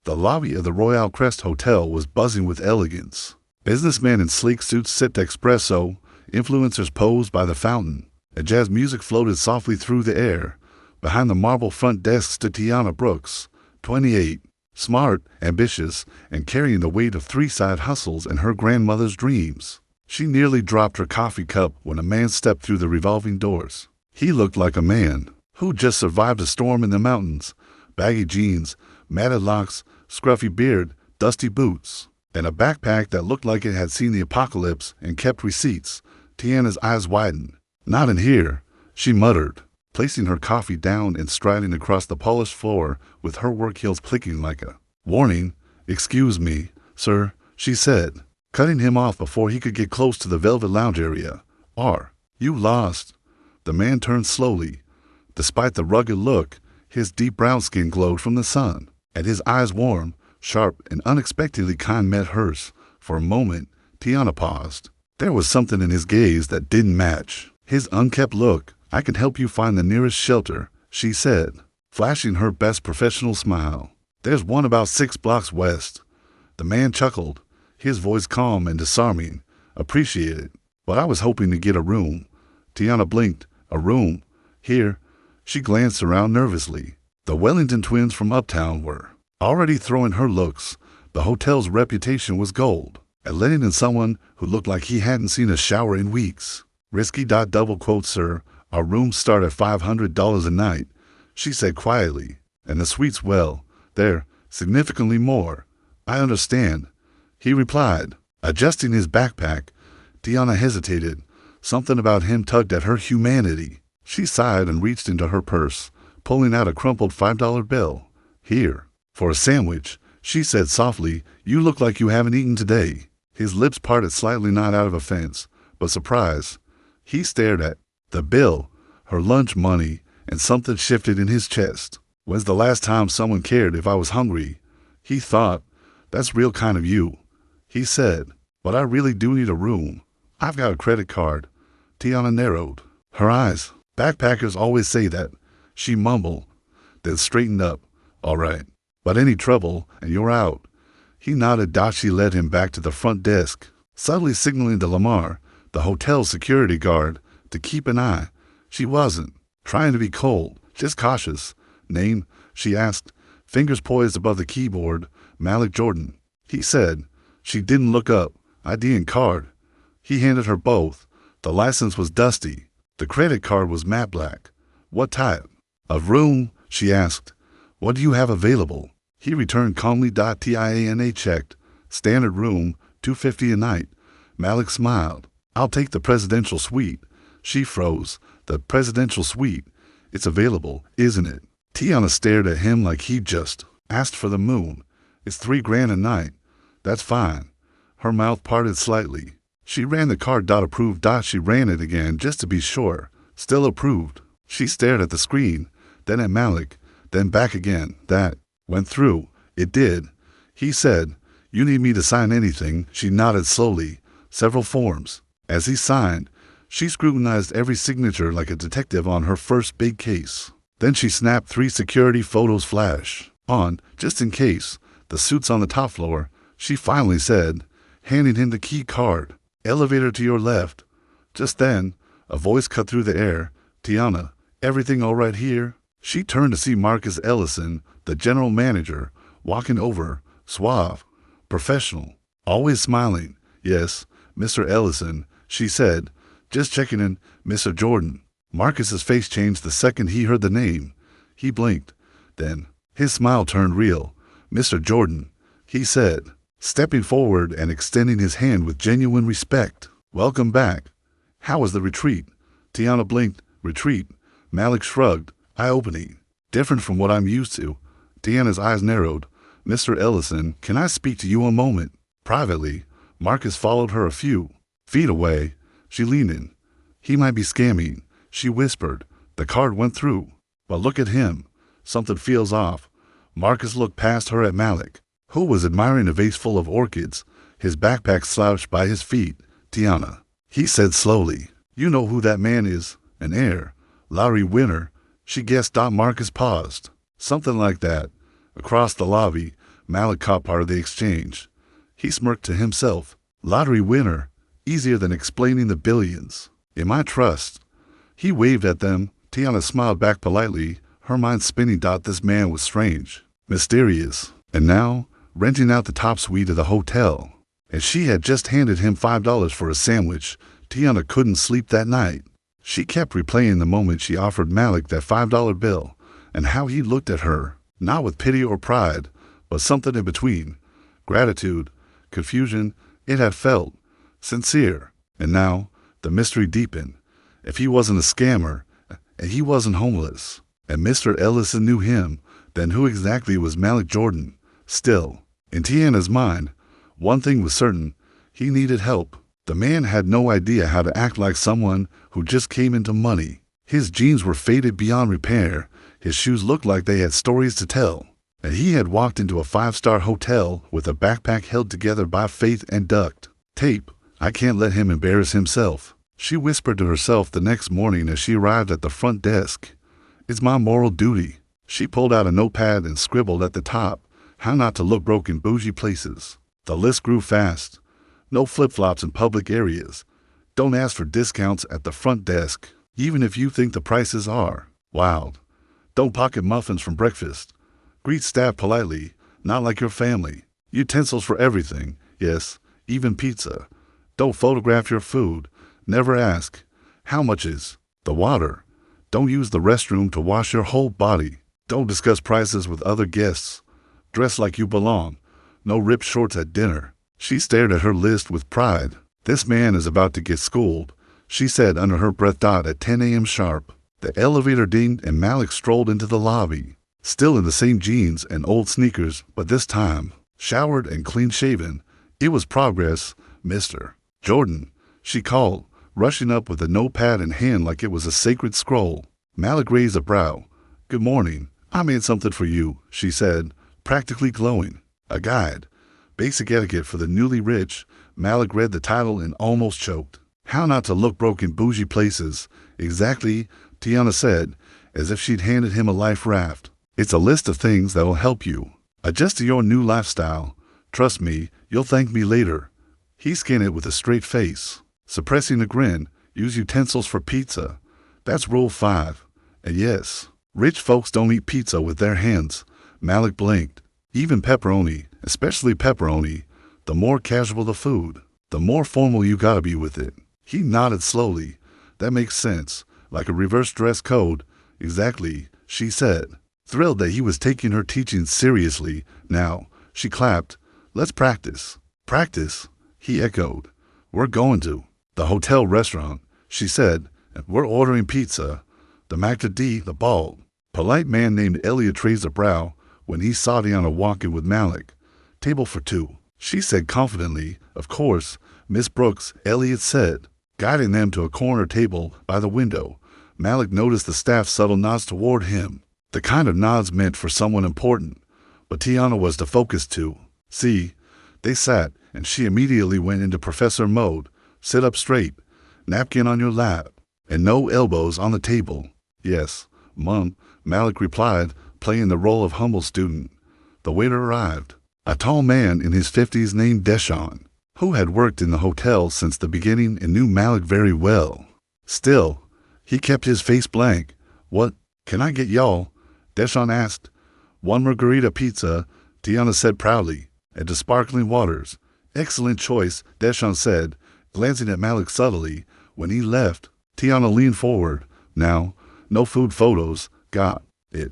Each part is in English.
The lobby of the Royal Crest Hotel was buzzing with elegance. Businessmen in sleek suits sipped espresso, influencers posed by the fountain, and jazz music floated softly through the air. Behind the marble front desk stood Tiana Brooks, 28, smart, ambitious, and carrying the weight of 3 side hustles and her grandmother's dreams. She nearly dropped her coffee cup when a man stepped through the revolving doors. He looked like a man who just survived a storm in the mountains. Baggy jeans, matted locks, scruffy beard, dusty boots, and a backpack that looked like it had seen the apocalypse and kept receipts. Tiana's eyes widened. "Not in here," she muttered, placing her coffee down and striding across the polished floor with her work heels clicking like a warning. "Excuse me, sir," she said, cutting him off before he could get close to the velvet lounge area. "Are you lost?" The man turned slowly. Despite the rugged look, his deep brown skin glowed from the sun, and his eyes, warm, sharp, and unexpectedly kind, met hers. For a moment, Tiana paused. There was something in his gaze that didn't match his unkempt look. "I can help you find the nearest shelter," she said, flashing her best professional smile. "There's one about 6 blocks west." The man chuckled, his voice calm and disarming. "Appreciate it, but I was hoping to get a room." Tiana blinked. "A room? Here?" She glanced around nervously. The Wellington twins from uptown were already throwing her looks. The hotel's reputation was gold, and letting in someone who looked like he hadn't seen a shower in weeks. "Risky. Double quote, sir. Our rooms start at $500 a night," she said quietly. "And the suites, well, they're significantly more." "I understand," he replied, adjusting his backpack. Tiana hesitated. Something about him tugged at her humanity. She sighed and reached into her purse, pulling out a crumpled $5 bill. "Here, for a sandwich," she said softly. "You look like you haven't eaten today." His lips parted slightly, not out of offense, but surprise. He stared at the bill, her lunch money, and something shifted in his chest. "When's the last time someone cared if I was hungry?" he thought. "That's real kind of you," he said. "But I really do need a room. I've got a credit card." Tiana narrowed her eyes. "Backpackers always say that," she mumbled, then straightened up. "All right, but any trouble and you're out." He nodded. She led him back to the front desk, subtly signaling to Lamar, the hotel security guard, to keep an eye. She wasn't trying to be cold, just cautious. "Name?" she asked, fingers poised above the keyboard. "Malik Jordan," he said. She didn't look up. "ID and card." He handed her both. The license was dusty. The credit card was matte black. "What type of room?" she asked. "What do you have available?" He returned calmly. Tiana checked. "Standard room, $250 a night." Malik smiled. "I'll take the presidential suite." She froze. "The presidential suite? It's available, isn't it?" Tiana stared at him like he'd just asked for the moon. "It's $3,000 a night." "That's fine." Her mouth parted slightly. She ran the card. "Approved." She ran it again just to be sure. "Still approved." She stared at the screen, then at Malik, then back again. "That went through." "It did," he said. "You need me to sign anything?" She nodded slowly. "Several forms." As he signed, she scrutinized every signature like a detective on her first big case. Then she snapped 3 security photos. "Flash on, just in case. The suit's on the top floor," she finally said, handing him the key card. "Elevator to your left." Just then, a voice cut through the air. "Tiana, everything all right here?" She turned to see Marcus Ellison, the general manager, walking over, suave, professional, always smiling. "Yes, Mr. Ellison," she said. "Just checking in, Mr. Jordan." Marcus's face changed the second he heard the name. He blinked. Then his smile turned real. "Mr. Jordan," he said, stepping forward and extending his hand with genuine respect. "Welcome back. How was the retreat?" Tiana blinked. "Retreat?" Malik shrugged. "Eye-opening. Different from what I'm used to." Tiana's eyes narrowed. "Mr. Ellison, can I speak to you a moment?" Privately. Marcus followed her a few feet away. She leaned in. "He might be scamming," she whispered. "The card went through. But look at him. Something feels off." Marcus looked past her at Malik, who was admiring a vase full of orchids, his backpack slouched by his feet. "Tiana," he said slowly, "you know who that man is? An heir. Lottery winner." She guessed. Marcus paused. "Something like that." Across the lobby, Malik caught part of the exchange. He smirked to himself. Lottery winner. Easier than explaining the billions. In my trust. He waved at them. Tiana smiled back politely, her mind spinning. This man was strange, mysterious, and now renting out the top suite of the hotel. And she had just handed him $5 for a sandwich. Tiana couldn't sleep that night. She kept replaying the moment she offered Malik that $5 bill, and how he looked at her, not with pity or pride, but something in between. Gratitude, confusion. It had felt sincere. And now the mystery deepened. If he wasn't a scammer, and he wasn't homeless, and Mr. Ellison knew him, then who exactly was Malik Jordan? Still, in Tiana's mind, one thing was certain. He needed help. The man had no idea how to act like someone who just came into money. His jeans were faded beyond repair. His shoes looked like they had stories to tell. And he had walked into a 5-star hotel with a backpack held together by faith and duct tape. I can't let him embarrass himself, she whispered to herself the next morning as she arrived at the front desk. It's my moral duty. She pulled out a notepad and scribbled at the top, how not to look broke in bougie places. The list grew fast. No flip-flops in public areas. Don't ask for discounts at the front desk, even if you think the prices are wild. Don't pocket muffins from breakfast. Greet staff politely, not like your family. Utensils for everything, yes, even pizza. Don't photograph your food. Never ask, how much is the water? Don't use the restroom to wash your whole body. Don't discuss prices with other guests. Dress like you belong. No ripped shorts at dinner. She stared at her list with pride. This man is about to get schooled, she said under her breath. At 10 a.m. sharp, the elevator dinged and Malik strolled into the lobby, still in the same jeans and old sneakers, but this time, showered and clean-shaven. It was progress, Mr. Jordan, she called, rushing up with a notepad in hand like it was a sacred scroll. Malik raised a brow. Good morning. I made something for you, she said, practically glowing. A guide. Basic etiquette for the newly rich. Malik read the title and almost choked. How not to look broke in bougie places. Exactly, Tiana said, as if she'd handed him a life raft. It's a list of things that'll help you adjust to your new lifestyle. Trust me, you'll thank me later. He scanned it with a straight face, suppressing a grin. Use utensils for pizza. That's rule 5. And yes, rich folks don't eat pizza with their hands. Malik blinked. Even pepperoni, especially pepperoni, the more casual the food, the more formal you gotta be with it. He nodded slowly. That makes sense, like a reverse dress code. Exactly, she said, thrilled that he was taking her teaching seriously. Now, she clapped. Let's practice. Practice, he echoed. We're going to the hotel restaurant, she said, and we're ordering pizza. The Magda D, the bald, polite man named Elliot raised a brow when he saw Tiana walking with Malik. Table for 2, she said confidently. Of course, Miss Brooks, Elliot said, guiding them to a corner table by the window. Malik noticed the staff's subtle nods toward him, the kind of nods meant for someone important, but Tiana was the focus too. See, they sat, and she immediately went into professor mode. Sit up straight, napkin on your lap, and no elbows on the table. Yes, Mum, Malik replied, playing the role of humble student. The waiter arrived, a tall man in his 50s named Deshawn, who had worked in the hotel since the beginning and knew Malik very well. Still, he kept his face blank. What can I get y'all? Deshawn asked. 1 margarita pizza, Tiana said proudly, and 2 sparkling waters. Excellent choice, Deshawn said, glancing at Malik subtly. When he left, Tiana leaned forward. Now, no food photos, got it.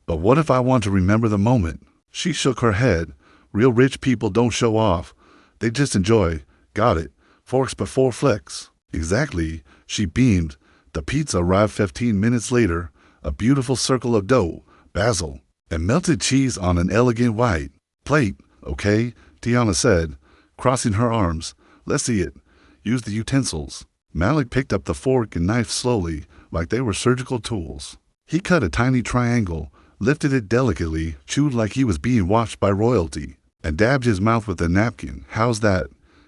But what if I want to remember the moment? She shook her head. Real rich people don't show off. They just enjoy. Got it. Forks before flex. Exactly, she beamed. The pizza arrived 15 minutes later, a beautiful circle of dough, basil, and melted cheese on an elegant white plate. Okay, Tiana said, crossing her arms. Let's see it. Use the utensils. Malik picked up the fork and knife slowly, like they were surgical tools. He cut a tiny triangle, lifted it delicately, chewed like he was being watched by royalty, and dabbed his mouth with a napkin. How's that?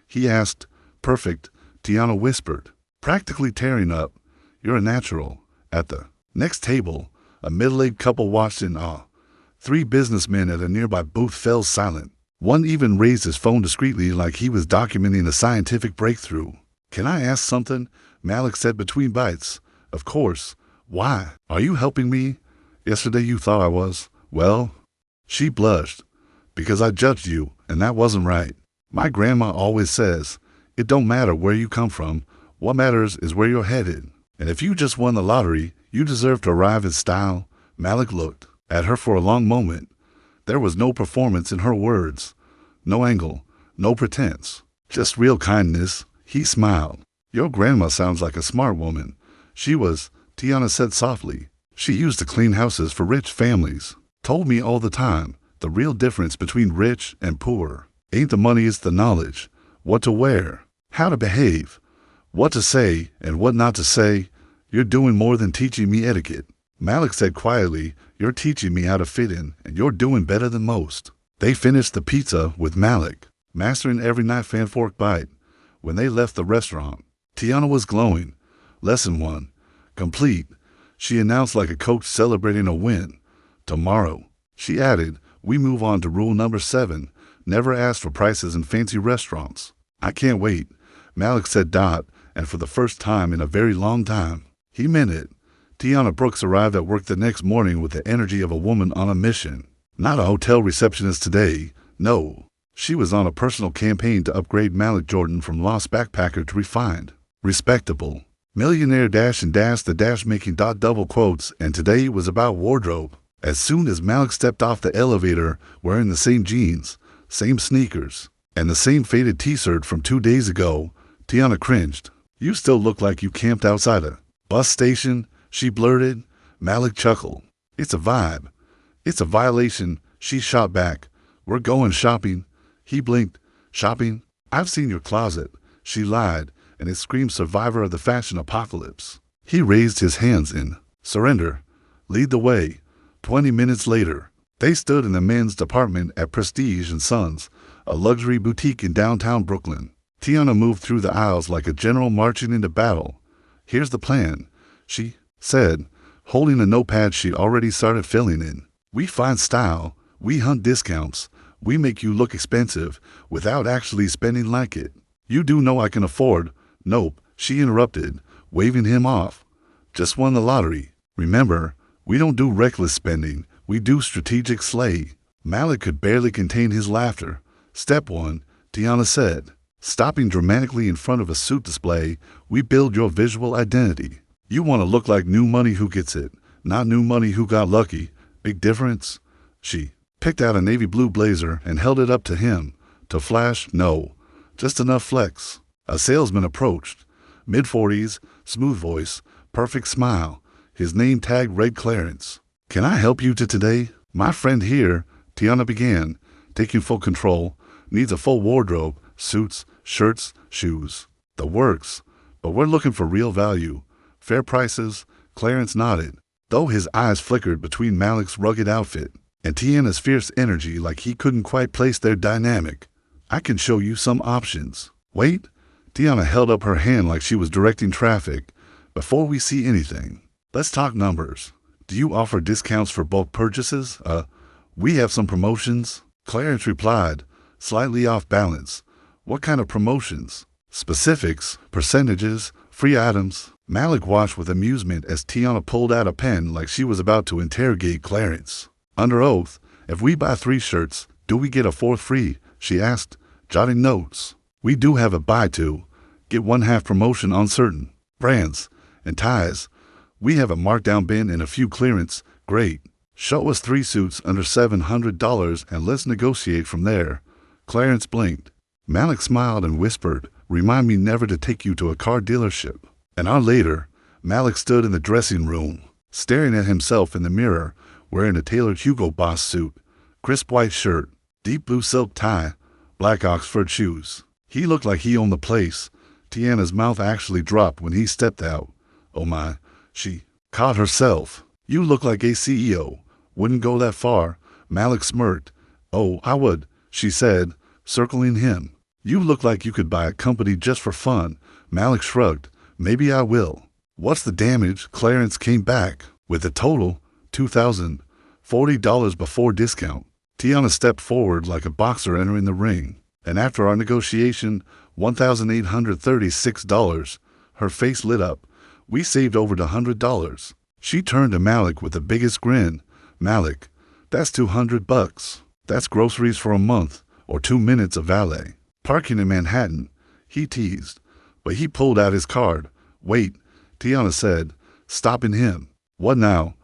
He asked. Perfect, Tiana whispered, practically tearing up. You're a natural. At the next table, a middle-aged couple watched in awe. Three businessmen at a nearby booth fell silent. One even raised his phone discreetly like he was documenting a scientific breakthrough. "Can I ask something?" Malik said between bites. "Of course. Why? Are you helping me? Yesterday you thought I was." "Well," she blushed, "because I judged you, and that wasn't right. My grandma always says, it don't matter where you come from, what matters is where you're headed. And if you just won the lottery, you deserve to arrive in style." Malik looked at her for a long moment. There was no performance in her words, no angle, no pretense, just real kindness. He smiled. "Your grandma sounds like a smart woman." "She was," Tiana said softly. "She used to clean houses for rich families. Told me all the time, the real difference between rich and poor ain't the money, it's the knowledge. What to wear, how to behave, what to say and what not to say. You're doing more than teaching me etiquette." Malik said quietly, "You're teaching me how to fit in, and you're doing better than most." They finished the pizza with Malik, mastering every knife and fork bite. When they left the restaurant, Tiana was glowing. Lesson 1. Complete, she announced like a coach celebrating a win. "Tomorrow," she added, "we move on to rule number 7. Never ask for prices in fancy restaurants." "I can't wait," Malik said and for the first time in a very long time, he meant it. Tiana Brooks arrived at work the next morning with the energy of a woman on a mission. Not a hotel receptionist today, no. She was on a personal campaign to upgrade Malik Jordan from lost backpacker to refined, respectable, millionaire making double quotes, and today was about wardrobe. As soon as Malik stepped off the elevator wearing the same jeans, same sneakers, and the same faded t-shirt from 2 days ago, Tiana cringed. "You still look like you camped outside a bus station," she blurted. Malik chuckled. "It's a vibe. It's a violation," she shot back. "We're going shopping." He blinked. "Shopping? I've seen your closet," she lied, and it screamed survivor of the fashion apocalypse. He raised his hands in surrender. "Lead the way." 20 minutes later, they stood in the men's department at Prestige & Sons, a luxury boutique in downtown Brooklyn. Tiana moved through the aisles like a general marching into battle. "Here's the plan," she said, holding a notepad she'd already started filling in. "We find style, we hunt discounts, we make you look expensive without actually spending like it. You do know I can afford—" "Nope," she interrupted, waving him off. "Just won the lottery. Remember, we don't do reckless spending, we do strategic slay." Malik could barely contain his laughter. "Step 1, Tiana said, stopping dramatically in front of a suit display, we build your visual identity. You want to look like new money who gets it, not new money who got lucky. Big difference." She picked out a navy blue blazer and held it up to him. To flash, no, just enough flex. A salesman approached. Mid-40s, smooth voice, perfect smile. His name tag read Clarence. "Can I help you today?" "My friend here," Tiana began, taking full control, "needs a full wardrobe, suits, shirts, shoes. The works. But we're looking for real value. Fair prices." Clarence nodded, though his eyes flickered between Malik's rugged outfit and Tiana's fierce energy like he couldn't quite place their dynamic. "I can show you some options." "Wait." Tiana held up her hand like she was directing traffic. "Before we see anything, let's talk numbers. Do you offer discounts for bulk purchases?" We have some promotions," Clarence replied, slightly off balance. "What kind of promotions?" "Specifics, percentages, free items." Malik watched with amusement as Tiana pulled out a pen like she was about to interrogate Clarence. "Under oath, if we buy 3 shirts, do we get a 4th free?" she asked, jotting notes. "We do have a buy 2, get 1/2 promotion on certain brands and ties. We have a markdown bin and a few clearance." "Great. Show us 3 suits under $700 and let's negotiate from there." Clarence blinked. Malik smiled and whispered, "Remind me never to take you to a car dealership." An hour later, Malik stood in the dressing room, staring at himself in the mirror, wearing a tailored Hugo Boss suit, crisp white shirt, deep blue silk tie, black Oxford shoes. He looked like he owned the place. Tiana's mouth actually dropped when he stepped out. "Oh my," she caught herself. "You look like a CEO. Wouldn't go that far." Malik smirked. "Oh, I would," she said, circling him. "You look like you could buy a company just for fun." Malik shrugged. "Maybe I will." "What's the damage?" Clarence came back with a total 2,000 $40 before discount. Tiana stepped forward like a boxer entering the ring, and after our negotiation, $1,836, her face lit up. We saved over $100. She turned to Malik with the biggest grin. Malik, that's $200. That's groceries for a month, or 2 minutes of valet parking in Manhattan, he teased. But he pulled out his card. Wait, Tiana said, stopping him. What now?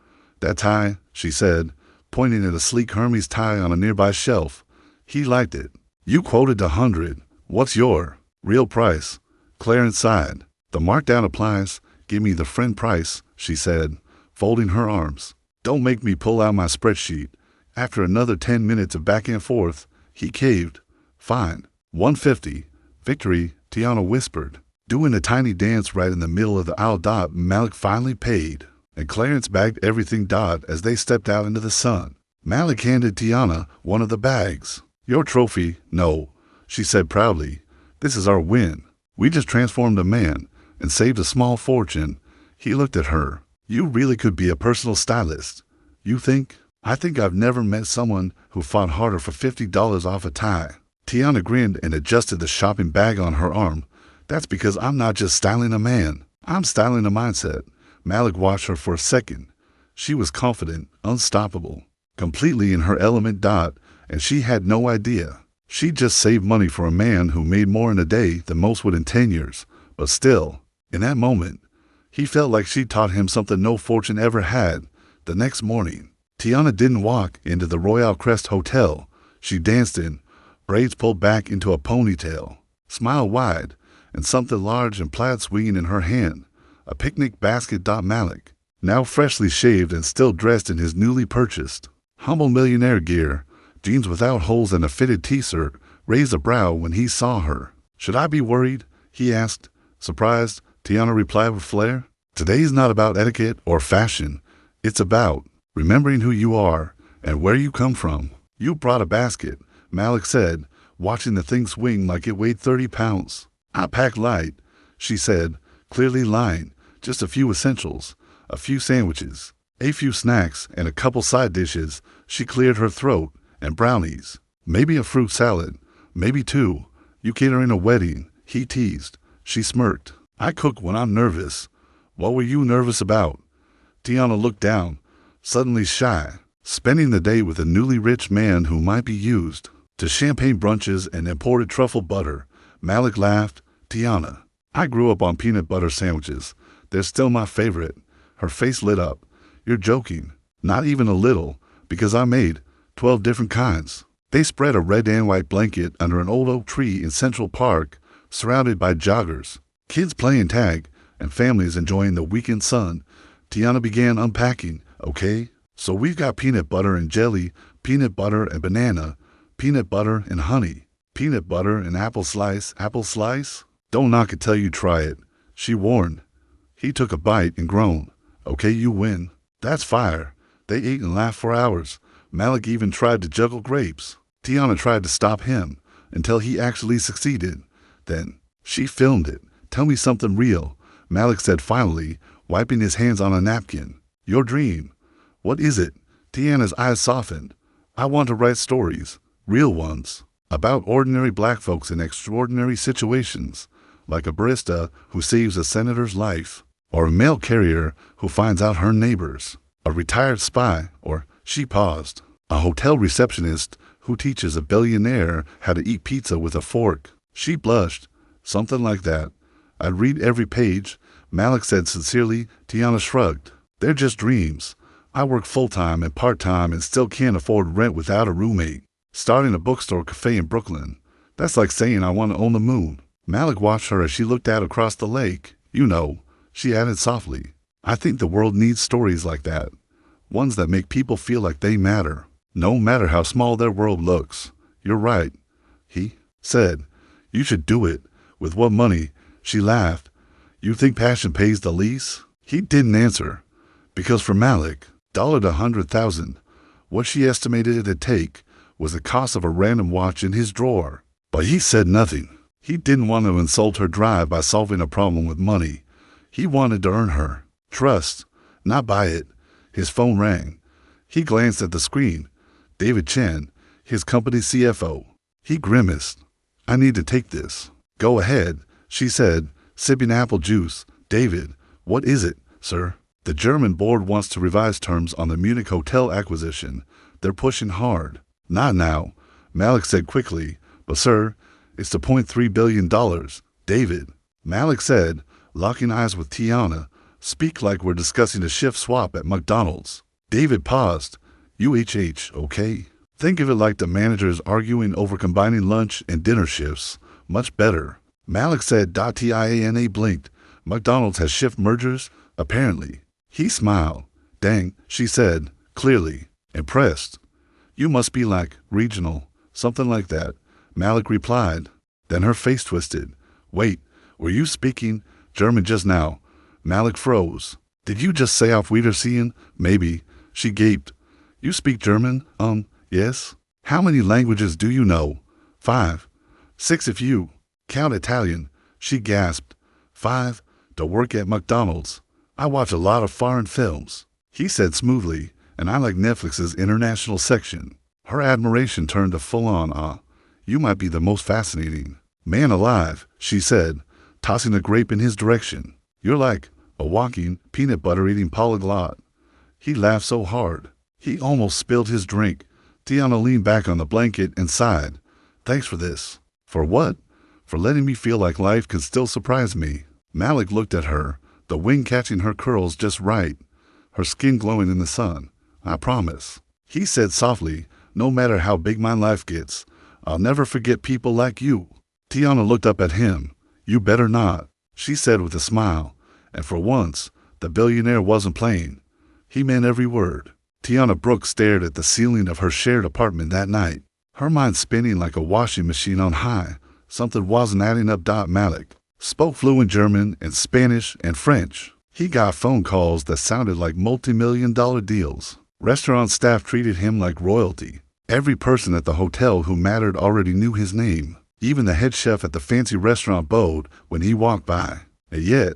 That tie, she said, pointing at a sleek Hermes tie on a nearby shelf. He liked it. You quoted $100. What's your real price? Clarence sighed. The markdown applies. Give me the friend price, she said, folding her arms. Don't make me pull out my spreadsheet. After another 10 minutes of back and forth, he caved. Fine. $150. Victory, Tiana whispered. Doing a tiny dance right in the middle of the aisle. Malik finally paid, and Clarence bagged everything. As they stepped out into the sun, Malik handed Tiana one of the bags. Your trophy? No, she said proudly. This is our win. We just transformed a man and saved a small fortune. He looked at her. You really could be a personal stylist. You think? I think I've never met someone who fought harder for $50 off a tie. Tiana grinned and adjusted the shopping bag on her arm. That's because I'm not just styling a man. I'm styling a mindset. Malik watched her for a second. She was confident, unstoppable, completely in her element. And she had no idea. She just saved money for a man who made more in a day than most would in 10 years. But still, in that moment, he felt like she taught him something no fortune ever had. The next morning, Tiana didn't walk into the Royal Crest Hotel. She danced in, braids pulled back into a ponytail, smile wide, and something large and plaid swinging in her hand, a picnic basket. Malik, now freshly shaved and still dressed in his newly purchased, humble millionaire gear, jeans without holes and a fitted t-shirt, raised a brow when he saw her. Should I be worried? He asked. Surprised, Tiana replied with flair. Today's not about etiquette or fashion. It's about remembering who you are and where you come from. You brought a basket, Malik said, watching the thing swing like it weighed 30 pounds. I pack light, she said, clearly lying. Just a few essentials, a few sandwiches, a few snacks, and a couple side dishes. She cleared her throat. And brownies. Maybe a fruit salad. Maybe 2. You catering a wedding, he teased. She smirked. I cook when I'm nervous. What were you nervous about? Tiana looked down, suddenly shy. Spending the day with a newly rich man who might be used to champagne brunches and imported truffle butter. Malik laughed. Tiana, I grew up on peanut butter sandwiches. They're still my favorite. Her face lit up. You're joking. Not even a little, because I made 12 different kinds. They spread a red and white blanket under an old oak tree in Central Park, surrounded by joggers, kids playing tag, and families enjoying the weekend sun. Tiana began unpacking. Okay, so we've got peanut butter and jelly, peanut butter and banana, peanut butter and honey, peanut butter and apple slice. Don't knock it till you try it, she warned. He took a bite and groaned. Okay, you win. That's fire. They ate and laughed for hours. Malik even tried to juggle grapes. Tiana tried to stop him until he actually succeeded. Then she filmed it. Tell me something real, Malik said finally, wiping his hands on a napkin. Your dream. What is it? Tiana's eyes softened. I want to write stories, real ones, about ordinary black folks in extraordinary situations, like a barista who saves a senator's life, or a mail carrier who finds out her neighbors, a retired spy, or she paused. A hotel receptionist who teaches a billionaire how to eat pizza with a fork. She blushed. Something like that. I'd read every page, Malik said sincerely. Tiana shrugged. They're just dreams. I work full-time and part-time and still can't afford rent without a roommate. Starting a bookstore cafe in Brooklyn. That's like saying I want to own the moon. Malik watched her as she looked out across the lake. You know, she added softly. I think the world needs stories like that. Ones that make people feel like they matter, no matter how small their world looks. You're right, he said. You should do it. With what money? She laughed. You think passion pays the lease? He didn't answer. Because for Malik, $1 to $100,000, what she estimated it'd take was the cost of a random watch in his drawer. But he said nothing. He didn't want to insult her drive by solving a problem with money. He wanted to earn her trust, not buy it. His phone rang. He glanced at the screen. David Chen, his company's CFO. He grimaced. I need to take this. Go ahead, she said, sipping apple juice. David, what is it, sir? The German board wants to revise terms on the Munich hotel acquisition. They're pushing hard. Not now, Malik said quickly. But sir, it's the $0.3 billion. David, Malik said, locking eyes with Tiana. Speak like we're discussing a shift swap at McDonald's. David paused. okay? Think of it like the managers arguing over combining lunch and dinner shifts. Much better. Malik said. Tiana blinked. McDonald's has shift mergers, apparently. He smiled. Dang, she said, clearly impressed. You must be like regional, something like that, Malik replied. Then her face twisted. Wait, were you speaking German just now? Malik froze. Did you just say auf Wiedersehen? Maybe. She gaped. You speak German? Yes. How many languages do you know? 5. 6 if you count Italian. She gasped. 5. To work at McDonald's. I watch a lot of foreign films, he said smoothly, and I like Netflix's international section. Her admiration turned to full-on You might be the most fascinating man alive, she said, tossing a grape in his direction. You're like a walking, peanut butter-eating polyglot. He laughed so hard, he almost spilled his drink. Tiana leaned back on the blanket and sighed. Thanks for this. For what? For letting me feel like life can still surprise me. Malik looked at her, the wind catching her curls just right, her skin glowing in the sun. I promise, he said softly, no matter how big my life gets, I'll never forget people like you. Tiana looked up at him. You better not, she said with a smile, and for once, the billionaire wasn't playing. He meant every word. Tiana Brooks stared at the ceiling of her shared apartment that night, her mind spinning like a washing machine on high. Something wasn't adding up. Malik spoke fluent German and Spanish and French. He got phone calls that sounded like multi-million-dollar deals. Restaurant staff treated him like royalty. Every person at the hotel who mattered already knew his name. Even the head chef at the fancy restaurant bowed when he walked by. And yet,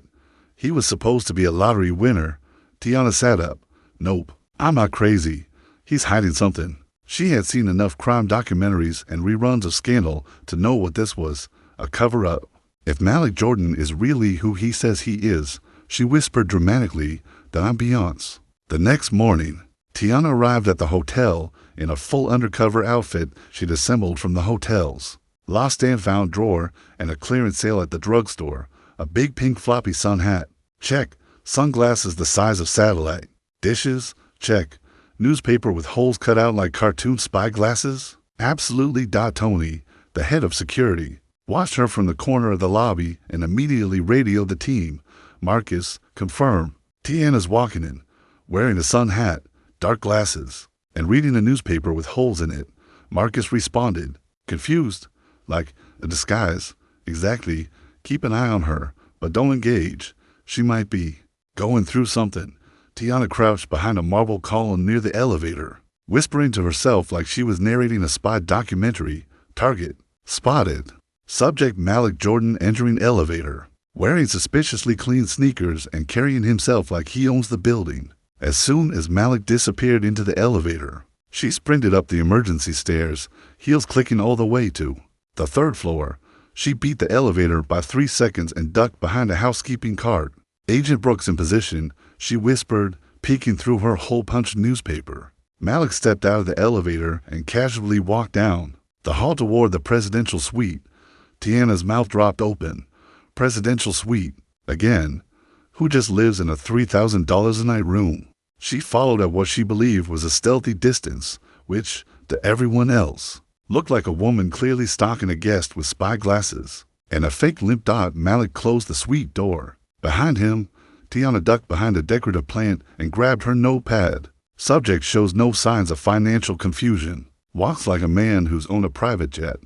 he was supposed to be a lottery winner. Tiana sat up. Nope, I'm not crazy. He's hiding something. She had seen enough crime documentaries and reruns of Scandal to know what this was, a cover-up. If Malik Jordan is really who he says he is, she whispered dramatically, then I'm Beyonce. The next morning, Tiana arrived at the hotel in a full undercover outfit she'd assembled from the hotel's lost and found drawer and a clearance sale at the drugstore. A big pink floppy sun hat. Check. Sunglasses the size of satellite. Dishes. Check. Newspaper with holes cut out like cartoon spy glasses. Absolutely. Tony, the head of security, watched her from the corner of the lobby and immediately radioed the team. Marcus, confirm. Tiana's walking in, wearing a sun hat, dark glasses, and reading a newspaper with holes in it. Marcus responded, confused, like a disguise. Exactly. Keep an eye on her, but don't engage. She might be going through something. Tiana crouched behind a marble column near the elevator, whispering to herself like she was narrating a spy documentary. Target spotted. Subject Malik Jordan entering elevator, wearing suspiciously clean sneakers and carrying himself like he owns the building. As soon as Malik disappeared into the elevator, she sprinted up the emergency stairs, heels clicking all the way to the 3rd floor. She beat the elevator by 3 seconds and ducked behind a housekeeping cart. Agent Brooks in position, she whispered, peeking through her hole-punched newspaper. Malik stepped out of the elevator and casually walked down the hall toward the presidential suite. Tiana's mouth dropped open. Presidential suite. Again. Who just lives in a $3,000 a night room? She followed at what she believed was a stealthy distance, which, to everyone else, looked like a woman clearly stalking a guest with spy glasses and a fake limp dot. Malik closed the suite door. Behind him, Tiana ducked behind a decorative plant and grabbed her notepad. Subject shows no signs of financial confusion. Walks like a man who's owned a private jet.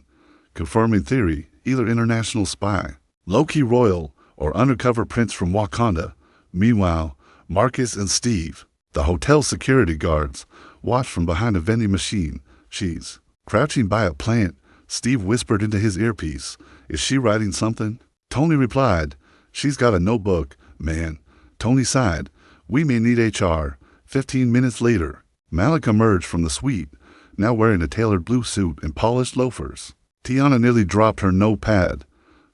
Confirming theory, either international spy, low-key royal, or undercover prince from Wakanda. Meanwhile, Marcus and Steve, the hotel security guards, watched from behind a vending machine. She's crouching by a plant. Steve whispered into his earpiece, is she writing something? Tony replied, she's got a notebook, man. Tony sighed, we may need HR. 15 minutes later, Malik emerged from the suite, now wearing a tailored blue suit and polished loafers. Tiana nearly dropped her notepad.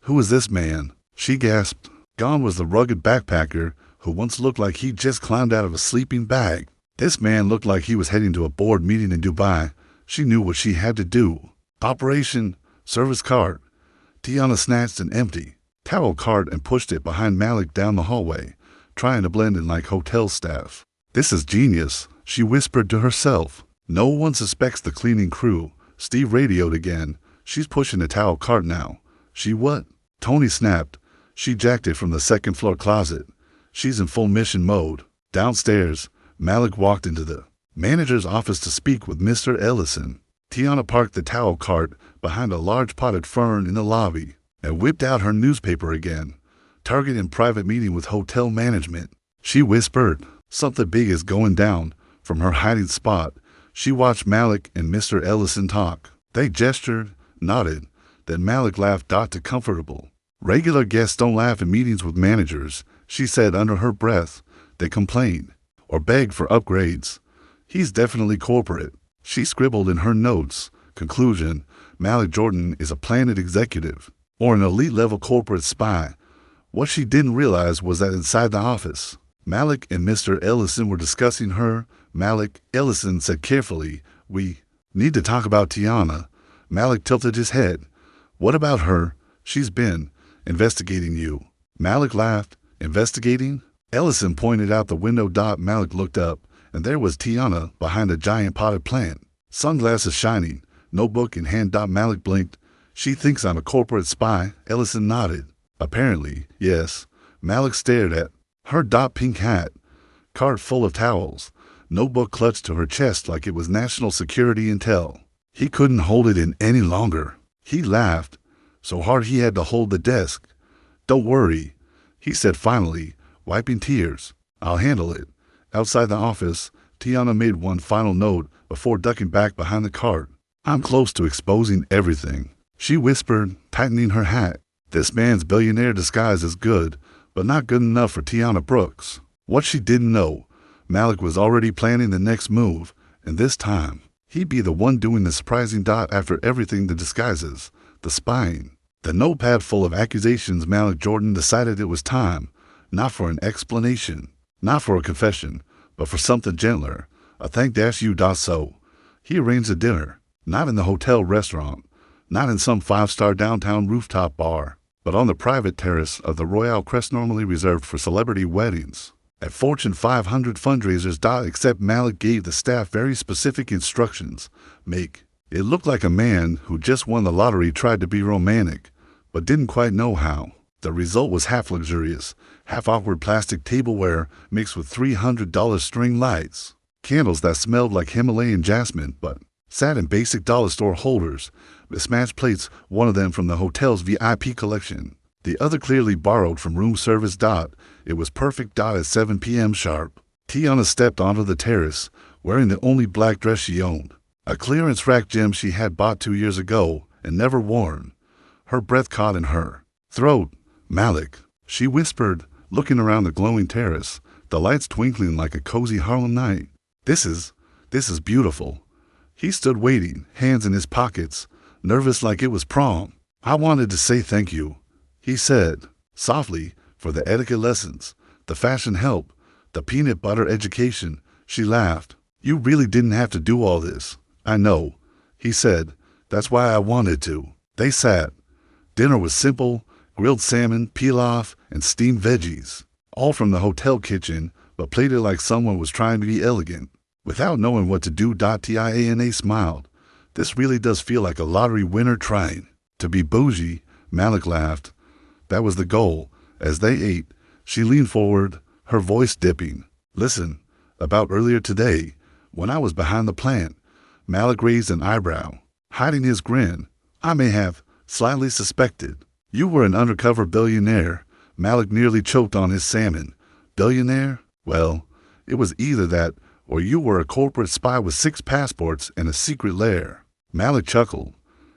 "Who is this man?" she gasped. Gone was the rugged backpacker who once looked like he'd just climbed out of a sleeping bag. This man looked like he was heading to a board meeting in Dubai. She knew what she had to do. Operation Service Cart. Tiana snatched an empty towel cart and pushed it behind Malik down the hallway, trying to blend in like hotel staff. "This is genius," she whispered to herself. "No one suspects the cleaning crew." Steve radioed again. "She's pushing the towel cart now." "She what?" Tony snapped. "She jacked it from the second floor closet. She's in full mission mode." Downstairs, Malik walked into the manager's office to speak with Mr. Ellison. Tiana parked the towel cart behind a large potted fern in the lobby and whipped out her newspaper again. "Target in private meeting with hotel management," she whispered. "Something big is going down." From her hiding spot, she watched Malik and Mr. Ellison talk. They gestured, nodded, then Malik laughed to comfortable. "Regular guests don't laugh in meetings with managers," she said under her breath. "They complain or beg for upgrades. He's definitely corporate." She scribbled in her notes. Conclusion: Malik Jordan is a planet executive or an elite-level corporate spy. What she didn't realize was that inside the office, Malik and Mr. Ellison were discussing her. Malik, Ellison said carefully, "We need to talk about Tiana." Malik tilted his head. "What about her?" "She's been investigating you." Malik laughed. "Investigating?" Ellison pointed out the window. Malik looked up, and there was Tiana behind a giant potted plant, sunglasses shining, notebook in hand. Malik blinked. "She thinks I'm a corporate spy." Ellison nodded. "Apparently, yes." Malik stared at her. Pink hat, cart full of towels, notebook clutched to her chest like it was national security intel. He couldn't hold it in any longer. He laughed, so hard he had to hold the desk. "Don't worry," he said finally, wiping tears. "I'll handle it." Outside the office, Tiana made one final note before ducking back behind the cart. "I'm close to exposing everything," she whispered, tightening her hat. This man's billionaire disguise is good, but not good enough for Tiana Brooks. What she didn't know, Malik was already planning the next move, and this time, he'd be the one doing the surprising. After everything, the disguises, the spying, the notepad full of accusations, Malik Jordan decided it was time, not for an explanation, not for a confession, but for something gentler. A thank you. So he arranged a dinner, not in the hotel restaurant, not in some five-star downtown rooftop bar, but on the private terrace of the Royal Crest, normally reserved for celebrity weddings. At Fortune 500 fundraisers. Except Malik gave the staff very specific instructions. Make it look like a man who just won the lottery tried to be romantic, but didn't quite know how. The result was half luxurious, half awkward plastic tableware mixed with $300 string lights, candles that smelled like Himalayan jasmine but sat in basic dollar store holders, mismatched plates, one of them from the hotel's VIP collection, the other clearly borrowed from room service. It was perfect. At 7 p.m. sharp, Tiana stepped onto the terrace, wearing the only black dress she owned, a clearance rack gem she had bought 2 years ago and never worn. Her breath caught in her throat. "Malik," she whispered, looking around the glowing terrace, the lights twinkling like a cozy Harlem night. This is beautiful." He stood waiting, hands in his pockets, nervous like it was prom. "I wanted to say thank you," he said, softly, "for the etiquette lessons, the fashion help, the peanut butter education." She laughed. "You really didn't have to do all this." "I know," he said. "That's why I wanted to." They sat. Dinner was simple: grilled salmon, pilaf, and steamed veggies, all from the hotel kitchen, but plated like someone was trying to be elegant. Without knowing what to do, Tiana smiled. "This really does feel like a lottery winner trying to be bougie." Malik laughed. That was the goal. As they ate, she leaned forward, her voice dipping. "Listen, about earlier today, when I was behind the plant." Malik raised an eyebrow, hiding his grin. "I may have slightly suspected. You were an undercover billionaire." Malik nearly choked on his salmon. "Billionaire? Well, it was either that or you were a corporate spy with 6 passports and a secret lair." Malik chuckled.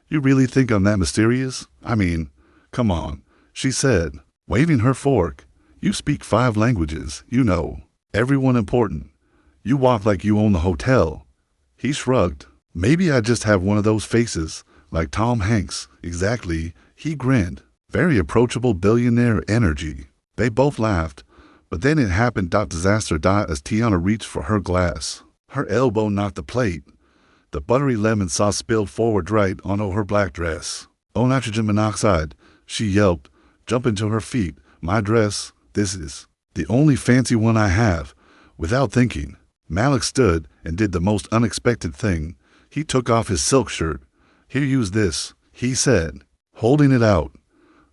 "You really think I'm that mysterious? I mean, come on," she said, waving her fork. "You speak 5 languages, you know. Everyone important. You walk like you own the hotel. He shrugged. Maybe I just have one of those faces, like Tom Hanks. Exactly. He grinned. Very approachable billionaire energy. They both laughed, but then it happened. Disaster. As Tiana reached for her glass. Her elbow knocked the plate. The buttery lemon sauce spilled forward right onto her black dress. Oh, nitrogen monoxide, she yelped, jumping to her feet. My dress, this is the only fancy one I have. Without thinking, Malik stood and did the most unexpected thing. He took off his silk shirt. Here, use this, he said, holding it out.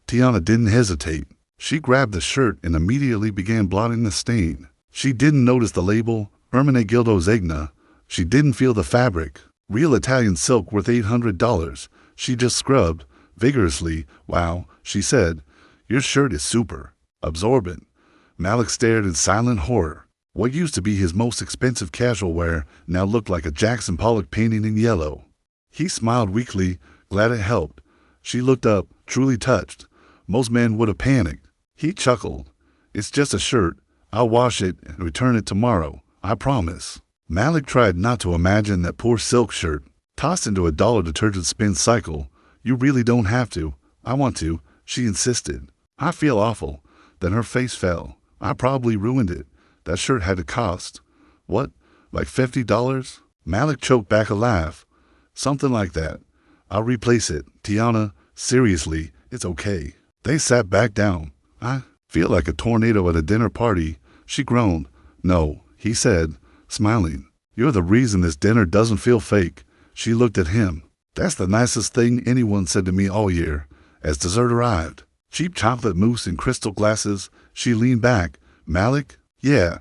Tiana didn't hesitate. She grabbed the shirt and immediately began blotting the stain. She didn't notice the label, Ermenegildo Zegna. She didn't feel the fabric, real Italian silk worth $800. She just scrubbed vigorously. Wow, she said, your shirt is super absorbent. Malik stared in silent horror. What used to be his most expensive casual wear now looked like a Jackson Pollock painting in yellow. He smiled weakly, glad it helped. She looked up, truly touched. Most men would have panicked. He chuckled. It's just a shirt. I'll wash it and return it tomorrow. I promise. Malik tried not to imagine that poor silk shirt, tossed into a dollar detergent spin cycle. You really don't have to. I want to, she insisted. I feel awful. Then her face fell. I probably ruined it. That shirt had to cost. What? Like $50? Malik choked back a laugh. Something like that. I'll replace it. Tiana, seriously, it's okay. They sat back down. I feel like a tornado at a dinner party. She groaned. No, he said, smiling. You're the reason this dinner doesn't feel fake. She looked at him. That's the nicest thing anyone said to me all year. As dessert arrived, cheap chocolate mousse in crystal glasses, she leaned back. Malik? Yeah.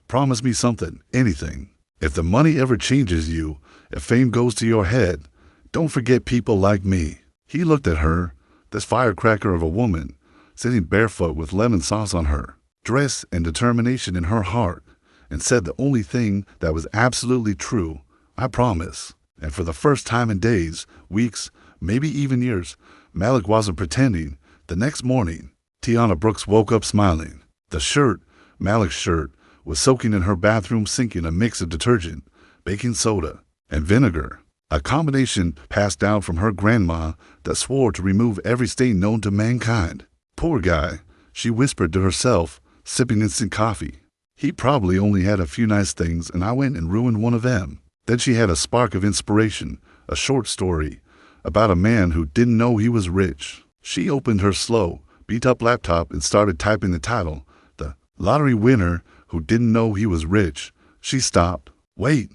Promise me something, anything. If the money ever changes you, if fame goes to your head, don't forget people like me. He looked at her, this firecracker of a woman, sitting barefoot with lemon sauce on her dress and determination in her heart, and said the only thing that was absolutely true. I promise. And for the first time in days, weeks, maybe even years, Malik wasn't pretending. The next morning, Tiana Brooks woke up smiling. The shirt, Malik's shirt, was soaking in her bathroom sink in a mix of detergent, baking soda, and vinegar, a combination passed down from her grandma that swore to remove every stain known to mankind. Poor guy, she whispered to herself, sipping instant coffee. He probably only had a few nice things and I went and ruined one of them. Then she had a spark of inspiration, a short story about a man who didn't know he was rich. She opened her slow, beat-up laptop and started typing the title, The Lottery Winner Who Didn't Know He Was Rich. She stopped. Wait,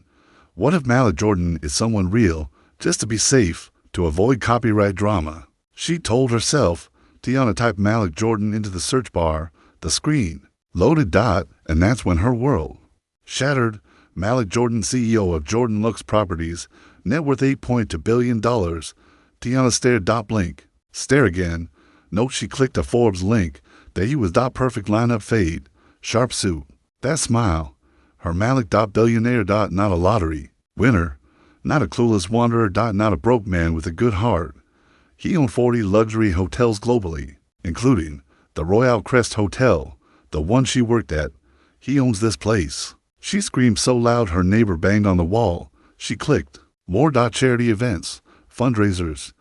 what if Malik Jordan is someone real, just to be safe, to avoid copyright drama? She told herself. Tiana typed Malik Jordan into the search bar. The screen loaded. And that's when her world shattered. Malik Jordan, CEO of Jordan Lux Properties, net worth $8.2 billion. Tiana stared. Blink. Stare again. Note she clicked a Forbes link that he was. Perfect lineup fade. Sharp suit. That smile. Her Malik. Billionaire. Not a lottery winner. Not a clueless wanderer. Not a broke man with a good heart. He owned 40 luxury hotels globally, including the Royal Crest Hotel, the one she worked at. He owns this place. She screamed so loud her neighbor banged on the wall. She clicked. More. Charity events, fundraisers,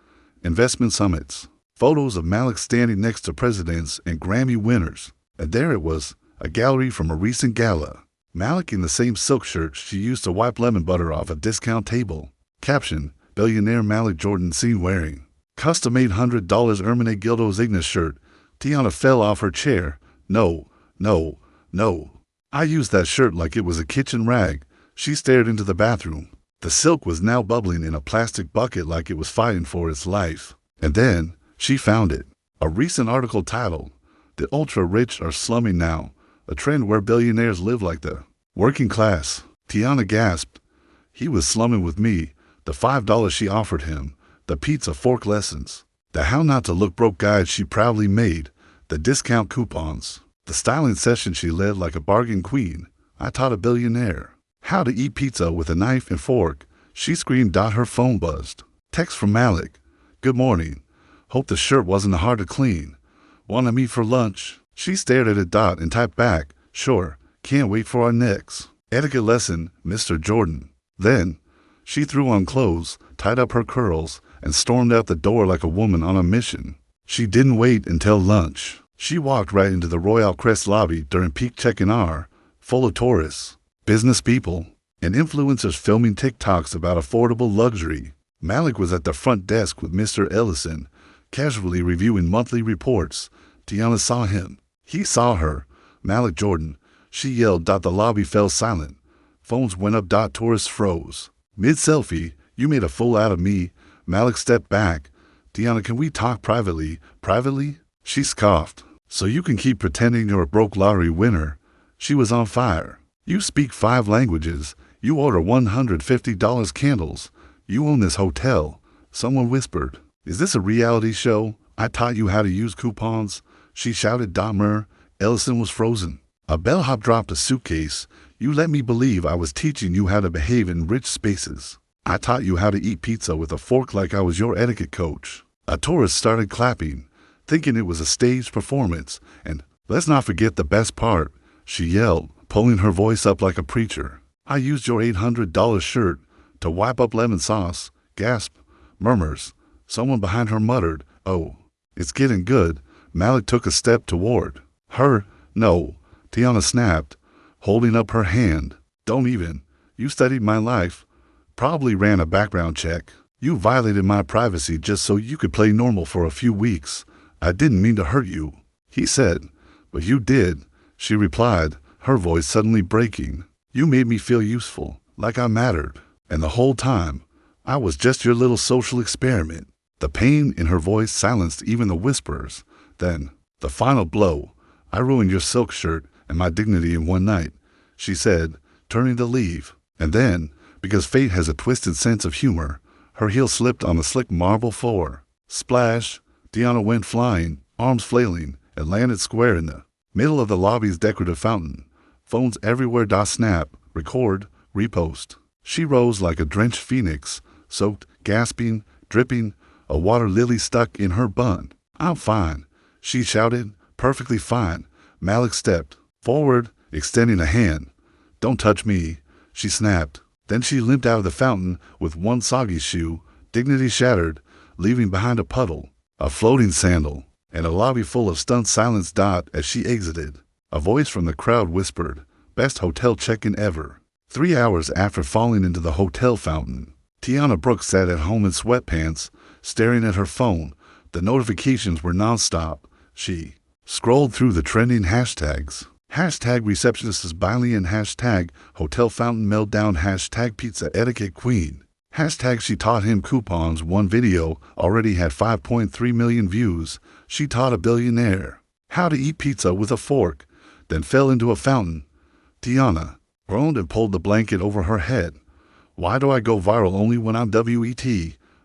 investment summits, photos of Malik standing next to presidents and Grammy winners. And there it was, a gallery from a recent gala. Malik in the same silk shirt she used to wipe lemon butter off a discount table. Caption, Billionaire Malik Jordan seen wearing custom $800 Ermenegildo Zegna shirt. Tiana fell off her chair. No, no, no. I used that shirt like it was a kitchen rag. She stared into the bathroom. The silk was now bubbling in a plastic bucket like it was fighting for its life. And then she found it. A recent article titled, The Ultra-Rich Are Slumming Now, a trend where billionaires live like the working class. Tiana gasped. He was slumming with me. The $5 she offered him. The pizza fork lessons. The how not to look broke guide she proudly made. The discount coupons. The styling session she led like a bargain queen. I taught a billionaire how to eat pizza with a knife and fork. She screamed. Her phone buzzed. Text from Malik. Good morning. Hope the shirt wasn't hard to clean. Want to meet for lunch? She stared at it. And typed back. Sure. Can't wait for our next. Etiquette lesson, Mr. Jordan. Then, she threw on clothes, tied up her curls, and stormed out the door like a woman on a mission. She didn't wait until lunch. She walked right into the Royal Crest lobby during peak check-in hour, full of tourists, business people, and influencers filming TikToks about affordable luxury. Malik was at the front desk with Mr. Ellison, casually reviewing monthly reports. Tiana saw him. He saw her. Malik Jordan. She yelled. The lobby fell silent. Phones went up. Tourists froze. Mid-selfie, you made a fool out of me. Malik stepped back. Tiana, can we talk privately? Privately? She scoffed. So you can keep pretending you're a broke lottery winner. She was on fire. You speak 5 languages. You order $150 candles. You own this hotel. Someone whispered. Is this a reality show? I taught you how to use coupons. She shouted. Ellison was frozen. A bellhop dropped a suitcase. You let me believe I was teaching you how to behave in rich spaces. I taught you how to eat pizza with a fork like I was your etiquette coach. A tourist started clapping, thinking it was a staged performance. And let's not forget the best part, she yelled, pulling her voice up like a preacher. I used your $800 shirt to wipe up lemon sauce. Gasp. Murmurs. Someone behind her muttered, oh, it's getting good. Malik took a step toward her. No, Tiana snapped, holding up her hand. Don't even. You studied my life. Probably ran a background check. You violated my privacy just so you could play normal for a few weeks. I didn't mean to hurt you, he said. But you did, she replied, her voice suddenly breaking. You made me feel useful, like I mattered. And the whole time, I was just your little social experiment. The pain in her voice silenced even the whispers. Then, the final blow. I ruined your silk shirt and my dignity in one night, she said, turning to leave. And then, because fate has a twisted sense of humor, her heel slipped on the slick marble floor. Splash! Tiana went flying, arms flailing, and landed square in the middle of the lobby's decorative fountain. Phones everywhere. Snap, record, repost. She rose like a drenched phoenix, soaked, gasping, dripping, a water lily stuck in her bun. I'm fine, she shouted, perfectly fine. Malik stepped forward, extending a hand. Don't touch me, she snapped. Then she limped out of the fountain with one soggy shoe, dignity shattered, leaving behind a puddle, a floating sandal, and a lobby full of stunned silence. As she exited, a voice from the crowd whispered, best hotel check-in ever. 3 hours after falling into the hotel fountain, Tiana Brooks sat at home in sweatpants, staring at her phone. The notifications were nonstop. She scrolled through the trending hashtags. Hashtag receptionist is Billionaire, hashtag hotel fountain meltdown, hashtag pizza etiquette queen, hashtag she taught him coupons. One video already had 5.3 million views. She taught a billionaire how to eat pizza with a fork, then fell into a fountain. Tiana groaned and pulled the blanket over her head. Why do I go viral only when I'm WET?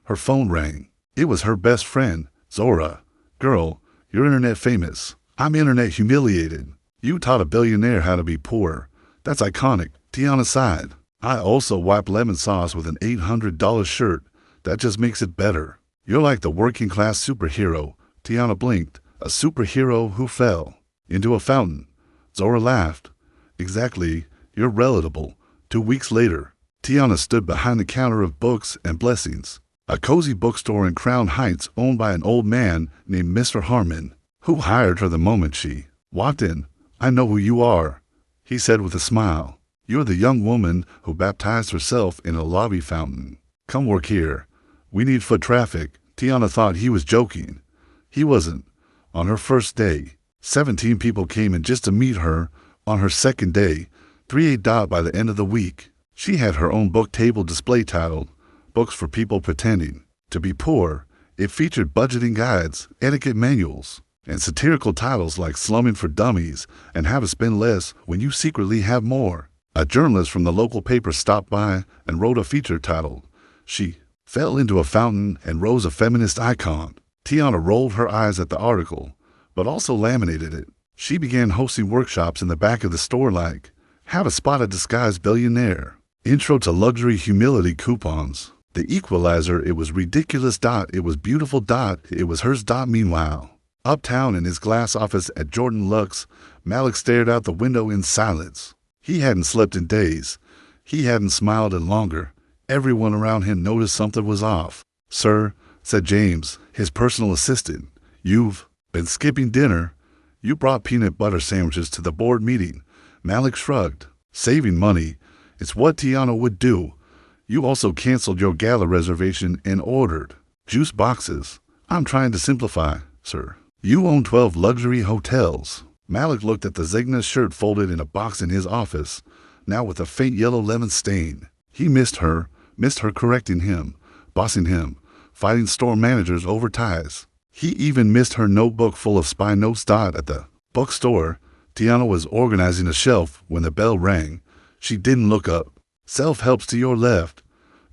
Her phone rang. It was her best friend, Zora. Girl, you're internet famous. I'm internet humiliated. You taught a billionaire how to be poor. That's iconic. Tiana sighed. I also wipe lemon sauce with an $800 shirt. That just makes it better. You're like the working class superhero. Tiana blinked. A superhero who fell into a fountain. Zora laughed. Exactly. You're relatable. 2 weeks later, Tiana stood behind the counter of books and blessings, a cozy bookstore in Crown Heights owned by an old man named Mr. Harmon, who hired her the moment she walked in. I know who you are, he said with a smile. You're the young woman who baptized herself in a lobby fountain. Come work here. We need foot traffic. Tiana thought he was joking. He wasn't. On her first day, 17 people came in just to meet her. On her second day, 38. By the end of the week, she had her own book table display titled, Books for People Pretending to Be Poor. It featured budgeting guides, etiquette manuals, and satirical titles like Slumming for Dummies and How to Spend Less When You Secretly Have More. A journalist from the local paper stopped by and wrote a feature titled, She Fell into a Fountain and Rose a Feminist Icon. Tiana rolled her eyes at the article, but also laminated it. She began hosting workshops in the back of the store like, How to Spot a Disguised Billionaire, Intro to Luxury Humility Coupons, The Equalizer, It Was Ridiculous. It was beautiful. It was hers. Meanwhile, uptown in his glass office at Jordan Lux, Malik stared out the window in silence. He hadn't slept in days. He hadn't smiled in longer. Everyone around him noticed something was off. "Sir," said James, his personal assistant, "you've been skipping dinner. You brought peanut butter sandwiches to the board meeting." Malik shrugged. "Saving money. It's what Tiana would do. You also canceled your gala reservation and ordered juice boxes." "I'm trying to simplify, sir." "You own 12 luxury hotels." Malik looked at the Zegna shirt folded in a box in his office, now with a faint yellow lemon stain. He missed her correcting him, bossing him, fighting store managers over ties. He even missed her notebook full of spy notes. At the bookstore, Tiana was organizing a shelf when the bell rang. She didn't look up. "Self-help's to your left.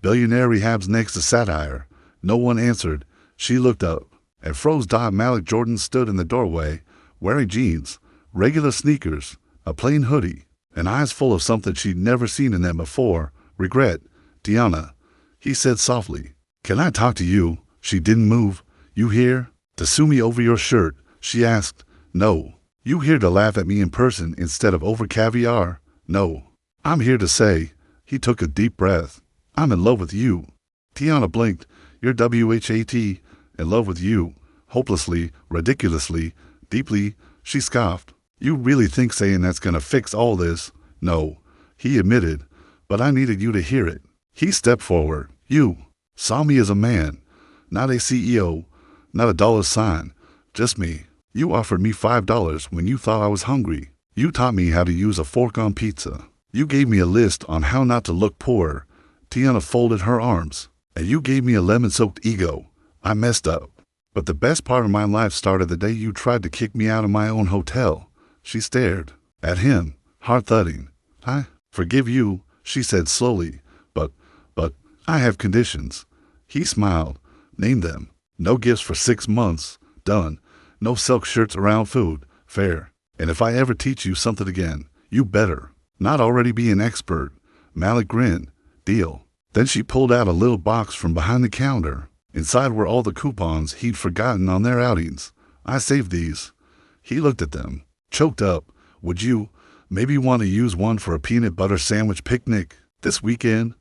Billionaire rehab's next to satire." No one answered. She looked up. At froze. Malik Jordan stood in the doorway, wearing jeans, regular sneakers, a plain hoodie, and eyes full of something she'd never seen in them before. "Regret, Tiana," he said softly. "Can I talk to you?" She didn't move. "You here to sue me over your shirt?" she asked. "No." "You here to laugh at me in person instead of over caviar?" "No." "I'm here to say," he took a deep breath, "I'm in love with you." Tiana blinked. "You're WHAT, in love with you?" Hopelessly, ridiculously, deeply, she scoffed. "You really think saying that's gonna fix all this?" "No," he admitted, "but I needed you to hear it." He stepped forward. "You saw me as a man, not a CEO, not a dollar sign, just me. You offered me $5 when you thought I was hungry. You taught me how to use a fork on pizza. You gave me a list on how not to look poor." Tiana folded her arms. "And you gave me a lemon-soaked ego. I messed up. But the best part of my life started the day you tried to kick me out of my own hotel." She stared at him, heart thudding. "I forgive you," she said slowly, but I have conditions." He smiled. "Name them." "No gifts for 6 months. Done. No silk shirts around food. Fair. And if I ever teach you something again, you better not already be an expert." Malik grinned. "Deal." Then she pulled out a little box from behind the counter. Inside were all the coupons he'd forgotten on their outings. "I saved these." He looked at them, choked up. "Would you maybe want to use one for a peanut butter sandwich picnic this weekend?"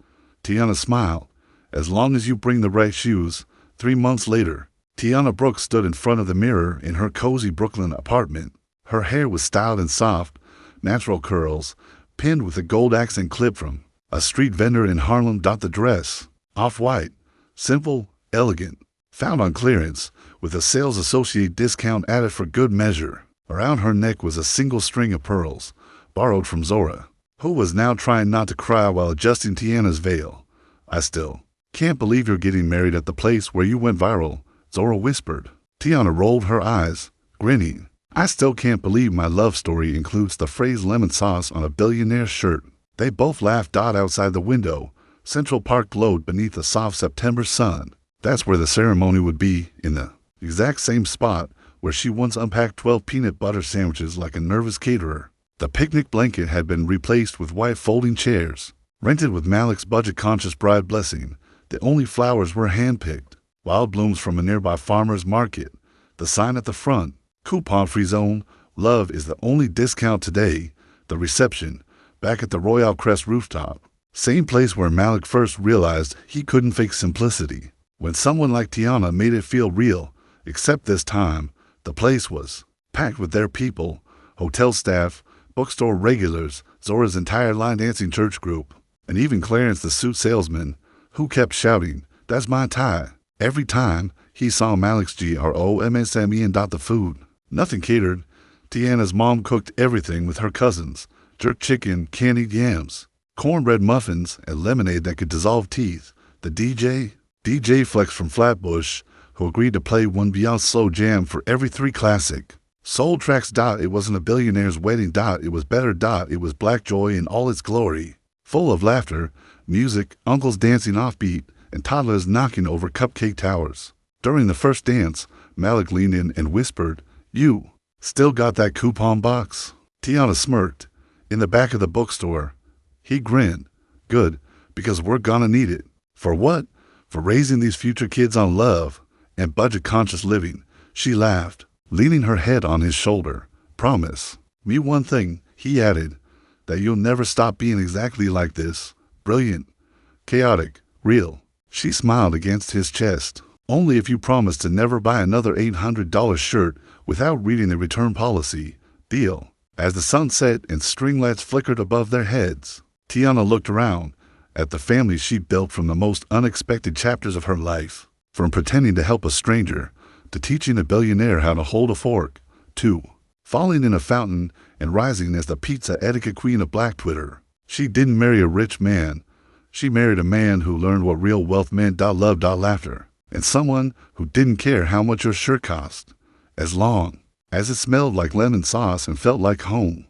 Tiana smiled. "As long as you bring the right shoes." 3 months later, Tiana Brooks stood in front of the mirror in her cozy Brooklyn apartment. Her hair was styled and soft, natural curls, pinned with a gold accent clip from a street vendor in Harlem. The dress, off-white, simple, elegant, found on clearance, with a sales associate discount added for good measure. Around her neck was a single string of pearls, borrowed from Zora, who was now trying not to cry while adjusting Tiana's veil. "I still can't believe you're getting married at the place where you went viral," Zora whispered. Tiana rolled her eyes, grinning. "I still can't believe my love story includes the phrase lemon sauce on a Billionaire shirt." They both laughed. Outside the window, Central Park glowed beneath a soft September sun. That's where the ceremony would be, in the exact same spot where she once unpacked 12 peanut butter sandwiches like a nervous caterer. The picnic blanket had been replaced with white folding chairs, rented with Malik's budget-conscious bride blessing. The only flowers were hand-picked, wild blooms from a nearby farmer's market. The sign at the front, "Coupon-free zone, love is the only discount today." The reception, back at the Royal Crest rooftop. Same place where Malik first realized he couldn't fake simplicity. When someone like Tiana made it feel real, except this time, the place was packed with their people, hotel staff, bookstore regulars, Zora's entire line dancing church group, and even Clarence the suit salesman, who kept shouting, "That's my tie," every time he saw Malik's GROMSME and the food. Nothing catered. Tiana's mom cooked everything with her cousins: jerk chicken, candied yams, cornbread muffins, and lemonade that could dissolve teeth. The DJ Flex from Flatbush, who agreed to play one Beyonce slow jam for every 3 classic soul tracks. It wasn't a billionaire's wedding. It was better. It was black joy in all its glory, full of laughter, music, uncles dancing offbeat, and toddlers knocking over cupcake towers. During the first dance, Malik leaned in and whispered, "You still got that coupon box?" Tiana smirked. "In the back of the bookstore." He grinned. "Good, because we're gonna need it." "For what?" "For raising these future kids on love and budget-conscious living." She laughed, leaning her head on his shoulder. "Promise me one thing," he added. that you'll never stop being exactly like this. Brilliant, chaotic, real. She smiled against his chest. Only if you promise to never buy another $800 shirt without reading the return policy. Deal. As the sun set and string lights flickered above their heads, Tiana looked around at the family she built from the most unexpected chapters of her life. From pretending to help a stranger, to teaching a billionaire how to hold a fork, to falling in a fountain and rising as the pizza etiquette queen of Black Twitter. She didn't marry a rich man. She married a man who learned what real wealth meant. Love, laughter. And someone who didn't care how much your shirt cost, as long as it smelled like lemon sauce and felt like home.